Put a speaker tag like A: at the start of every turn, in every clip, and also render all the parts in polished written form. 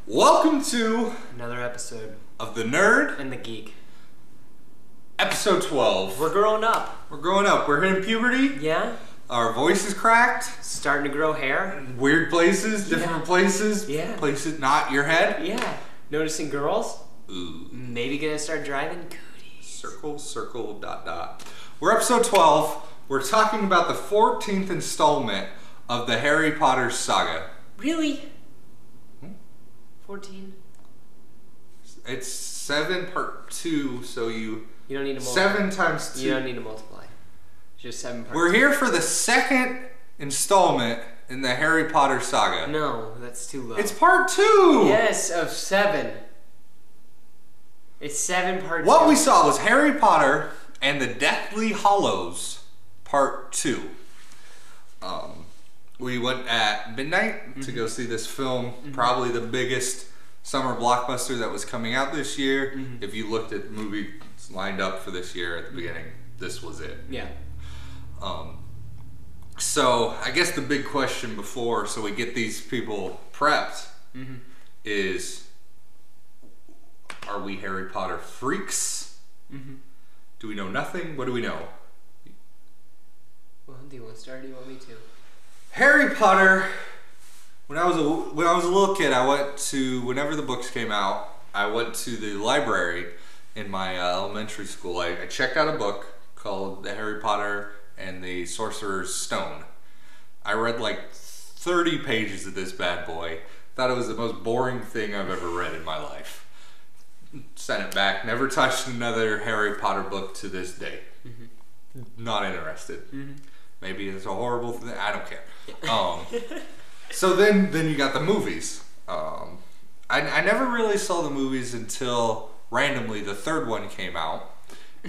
A: Welcome to
B: another episode
A: of The Nerd
B: and the Geek.
A: Episode 12.
B: We're growing up.
A: We're growing up. We're hitting puberty.
B: Yeah.
A: Our voice is cracked.
B: Starting to grow hair.
A: Weird places, different places.
B: Yeah.
A: Places not your head.
B: Yeah. Noticing girls.
A: Ooh.
B: Maybe gonna start driving cooties.
A: Circle, circle, dot, dot. We're episode 12. We're talking about the 14th installment of the Harry Potter saga.
B: Really? 14?
A: It's 7 part 2, so you
B: don't need to multiply.
A: 7 times 2.
B: You don't need to multiply. Just 7 parts.
A: We're here for the second installment in the Harry Potter saga.
B: No, that's too low.
A: It's part 2!
B: Yes, of 7. It's 7 parts.
A: What we saw was Harry Potter and the Deathly Hallows, part 2. We went at midnight to go see this film, probably the biggest summer blockbuster that was coming out this year. If you looked at the movies lined up for this year at the beginning, this was it.
B: Yeah.
A: So I guess the big question before, so we get these people prepped, is, are we Harry Potter freaks? Do we know nothing? What do we know?
B: Well, do you want to start or do you want me to?
A: Harry Potter, when I was a little kid, I went to, whenever the books came out, I went to the library in my elementary school. I checked out a book called The Harry Potter and the Sorcerer's Stone. I read like 30 pages of this bad boy. Thought it was the most boring thing I've ever read in my life. Sent it back. Never touched another Harry Potter book to this day. Not interested. Maybe it's a horrible thing. I don't care. So then you got the movies. I never really saw the movies until randomly the third one came out,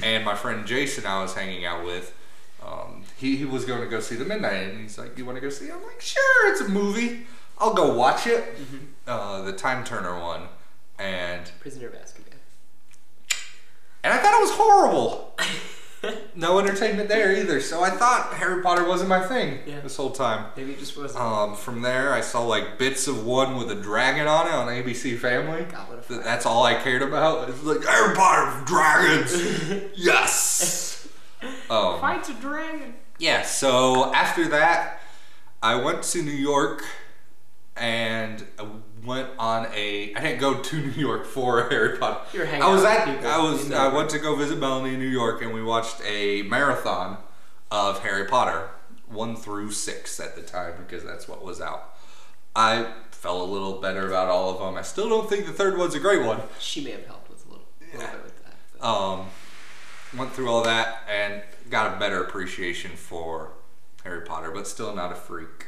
A: and my friend Jason I was hanging out with, he was going to go see the Midnight, and he's like, "You want to go see it?" I'm like, "Sure, it's a movie. I'll go watch it." The Time Turner one, and
B: Prisoner of Azkaban.
A: And I thought it was horrible. No entertainment there either. So I thought Harry Potter wasn't my thing this whole time.
B: Maybe it just wasn't.
A: From there, I saw like bits of one with a dragon on it on ABC Family.
B: God, what a fight.
A: That's all I cared about. It's like, Harry Potter, dragons. Yes.
B: Fights a dragon.
A: Yeah, so after that, I went to New York and went on I didn't go to New York for Harry Potter.
B: You were hanging out with people.
A: I went to go visit Melanie in New York, and we watched a marathon of Harry Potter 1 through 6 at the time, because that's what was out. I felt a little better about all of them. I still don't think the third one's a great one.
B: She may have helped with a little bit with that. But.
A: Went through all that and got a better appreciation for Harry Potter, but still not a freak.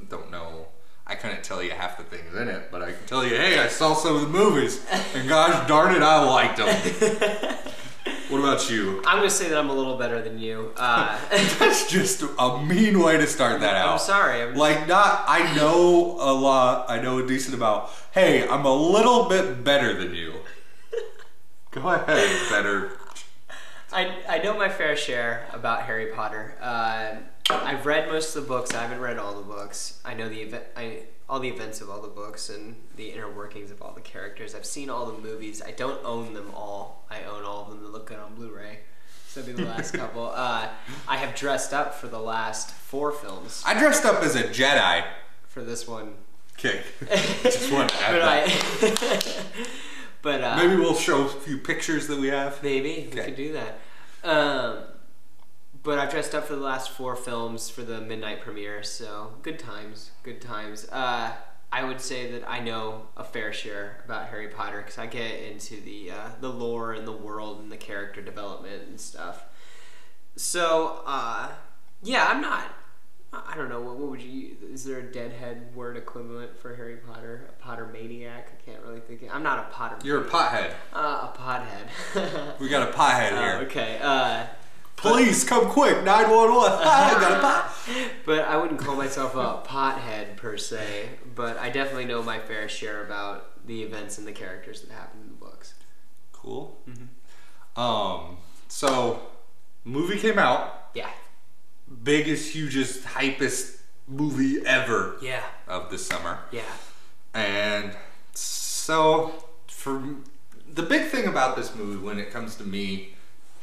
A: Don't know. I couldn't tell you half the things in it, but I can tell you, hey, I saw some of the movies, and gosh darn it, I liked them. What about you?
B: I'm going to say that I'm a little better than you.
A: That's just a mean way to start that out.
B: I'm sorry.
A: I know a lot, I know a decent amount. Hey, I'm a little bit better than you. Go ahead, better.
B: I know my fair share about Harry Potter. I've read most of the books. I haven't read all the books. I know all the events of all the books and the inner workings of all the characters. I've seen all the movies. I don't own them all. I own all of them that look good on Blu-ray. So that'd be the last couple. I have dressed up for the last 4 films.
A: I dressed up as a Jedi.
B: For this one.
A: Okay. Just want to add that.
B: But
A: maybe we'll show a few pictures that we have.
B: Maybe we could do that. But I've dressed up for the last 4 films for the midnight premiere, so good times, good times. I would say that I know a fair share about Harry Potter because I get into the lore and the world and the character development and stuff. So yeah, I'm not. I don't know. What would you? Is there a deadhead word equivalent for Harry Potter? A Potter maniac? I can't really think. I'm not a Potter.
A: You're a pothead.
B: A pothead.
A: We got a pothead here.
B: Okay.
A: Please come quick, 911. I got a pot.
B: But I wouldn't call myself a pothead per se. But I definitely know my fair share about the events and the characters that happen in the books.
A: Cool. So, movie came out.
B: Yeah.
A: Biggest, hugest, hypest movie ever.
B: Yeah.
A: Of this summer.
B: Yeah.
A: And So, for the big thing about this movie when it comes to me,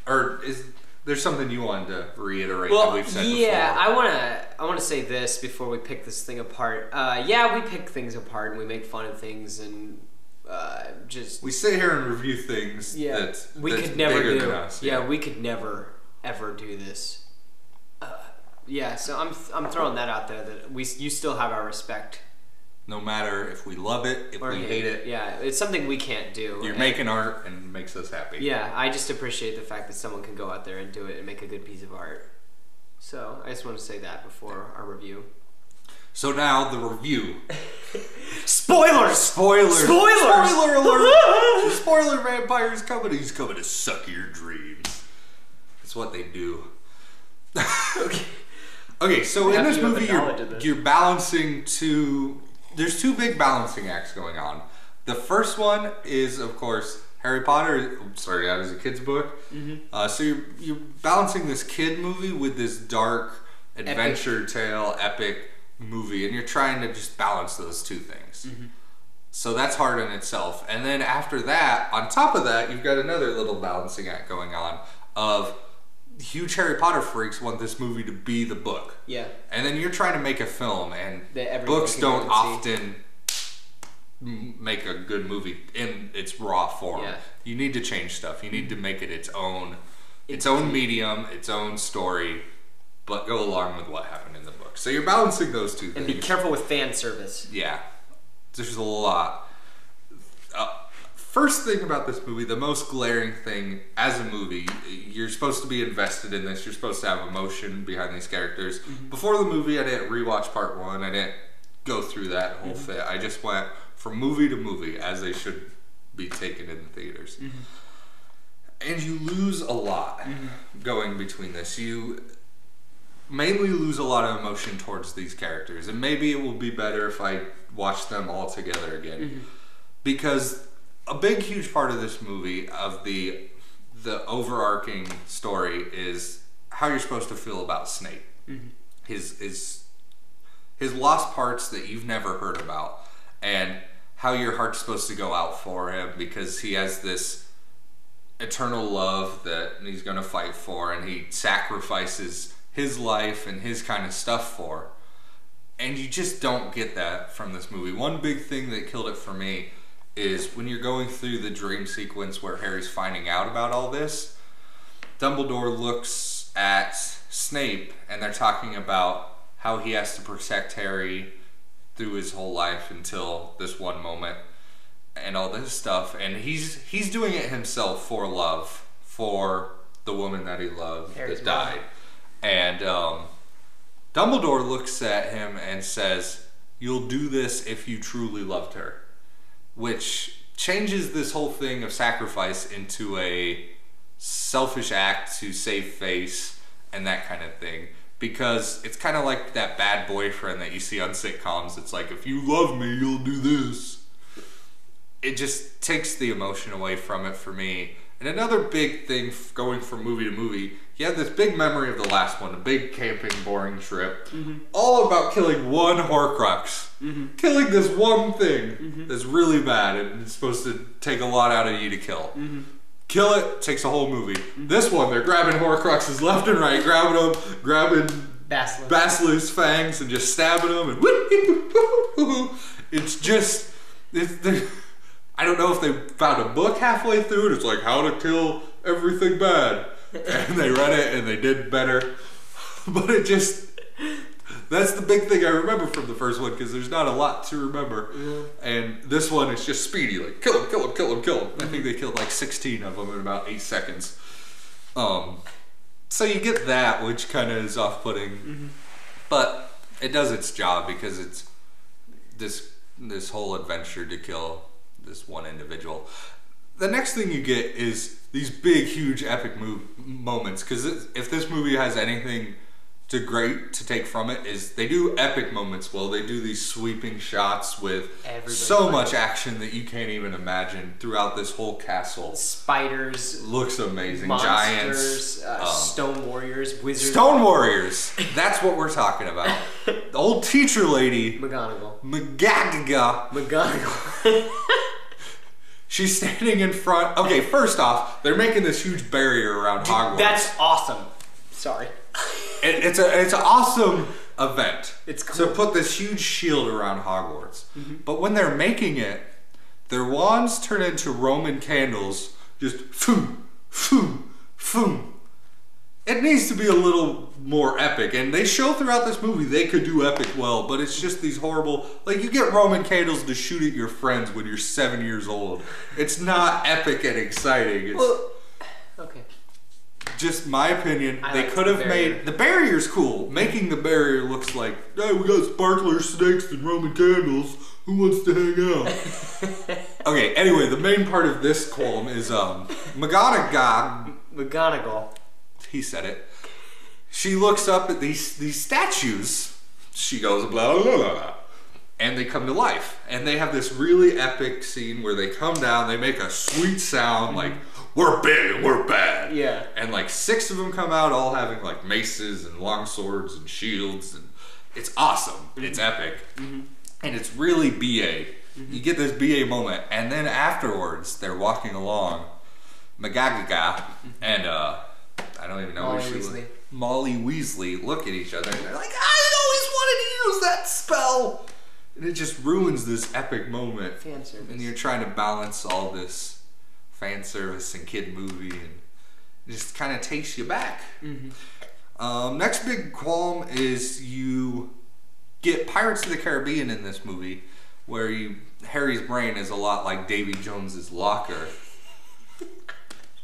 A: or is there's something you wanted to reiterate that we've said before?
B: I wanna say this before we pick this thing apart. We pick things apart and we make fun of things and
A: we sit here and review things that
B: we
A: that's
B: could never
A: bigger
B: do.
A: than us.
B: We could never ever do this. So I'm throwing that out there that you still have our respect.
A: No matter if we love it, if we hate it.
B: Yeah, it's something we can't do.
A: You're making art and it makes us happy.
B: Yeah, I just appreciate the fact that someone can go out there and do it and make a good piece of art. So I just want to say that before our review.
A: So now the review.
B: Spoilers!
A: Spoiler
B: Spoilers!
A: alert! Spoiler vampires coming. He's coming to suck your dreams. That's what they do. Okay, so in this movie, you're balancing there's two big balancing acts going on. The first one is, of course, Harry Potter. Started out as a kid's book. Mm-hmm. So you're balancing this kid movie with this dark adventure tale, epic movie, and you're trying to just balance those two things. Mm-hmm. So that's hard in itself. And then after that, on top of that, you've got another little balancing act going on of huge Harry Potter freaks want this movie to be the book. Yeah. And then you're trying to make a film, and books don't often make a good movie in its raw form. Yeah. You need to change stuff. You need to make it its own medium, its own story, but go along with what happened in the book. So you're balancing those two things.
B: And be careful with fan service.
A: Yeah. There's a lot. First thing about this movie, the most glaring thing as a movie, you're supposed to be invested in this. You're supposed to have emotion behind these characters. Mm-hmm. Before the movie, I didn't rewatch part one. I didn't go through that whole fit. I just went from movie to movie as they should be taken in the theaters. Mm-hmm. And you lose a lot going between this. You mainly lose a lot of emotion towards these characters. And maybe it will be better if I watch them all together again. Mm-hmm. Because a big, huge part of this movie, of the overarching story, is how you're supposed to feel about Snape. Mm-hmm. His lost parts that you've never heard about, and how your heart's supposed to go out for him because he has this eternal love that he's going to fight for, and he sacrifices his life and his kind of stuff for. And you just don't get that from this movie. One big thing that killed it for me is when you're going through the dream sequence where Harry's finding out about all this, Dumbledore looks at Snape and they're talking about how he has to protect Harry through his whole life until this one moment and all this stuff. And he's doing it himself for love, for the woman that he loved Harry's that died. And Dumbledore looks at him and says, "You'll do this if you truly loved her." Which changes this whole thing of sacrifice into a selfish act to save face and that kind of thing. Because it's kind of like that bad boyfriend that you see on sitcoms. It's like, if you love me, you'll do this. It just takes the emotion away from it for me. And another big thing going from movie to movie, you have this big memory of the last one, a big camping, boring trip, all about killing one Horcrux. Killing this one thing that's really bad and it's supposed to take a lot out of you to kill. Kill it, takes a whole movie. This one, they're grabbing Horcruxes left and right, grabbing Basilisk's fangs and just stabbing them, and it's just, I don't know if they found a book halfway through it. It's like how to kill everything bad, and they read it and they did better. But it just, that's the big thing I remember from the first one, because there's not a lot to remember. And this one is just speedy, like kill him, kill him, kill him, kill him. I think they killed like 16 of them in about 8 seconds. So you get that, which kind of is off-putting, but it does its job because it's this whole adventure to kill this one individual. The next thing you get is these big, huge, epic moments, because if this movie has anything great to take from it, is they do epic moments well. They do these sweeping shots with so much action that you can't even imagine throughout this whole castle.
B: Spiders.
A: Looks amazing.
B: Monsters,
A: Giants.
B: Stone warriors, wizards.
A: Stone warriors. That's what we're talking about. The old teacher lady.
B: McGonagall.
A: McGonagall. She's standing in front. Okay, first off, they're making this huge barrier around Hogwarts.
B: That's awesome. Sorry.
A: It's an awesome event.
B: It's cool.
A: To put this huge shield around Hogwarts. But when they're making it, their wands turn into Roman candles. Just foom, foom, foom. It needs to be a little more epic, and they show throughout this movie they could do epic well, but it's just these horrible, like you get Roman candles to shoot at your friends when you're 7 years old. It's not epic and exciting. It's
B: well, okay.
A: just my opinion. They
B: like
A: could have made, the barrier's cool. Making the barrier looks like, hey, we got sparkler snakes and Roman candles. Who wants to hang out? Okay, anyway, the main part of this column is
B: McGonagall.
A: He said it. She looks up at these statues. She goes blah blah blah blah, and they come to life. And they have this really epic scene where they come down. They make a sweet sound like we're big and we're bad.
B: Yeah.
A: And like 6 of them come out, all having like maces and long swords and shields, and it's awesome. It's epic, and it's really BA. You get this BA moment, and then afterwards they're walking along, McGonagall and I don't even know
B: Molly
A: who she
B: Weasley.
A: was. Molly Weasley look at each other and they're like, I always wanted to use that spell! And it just ruins this epic moment.
B: Fan service.
A: And you're trying to balance all this fan service and kid movie, and it just kind of takes you back. Next big qualm is you get Pirates of the Caribbean in this movie, where Harry's brain is a lot like Davy Jones's locker.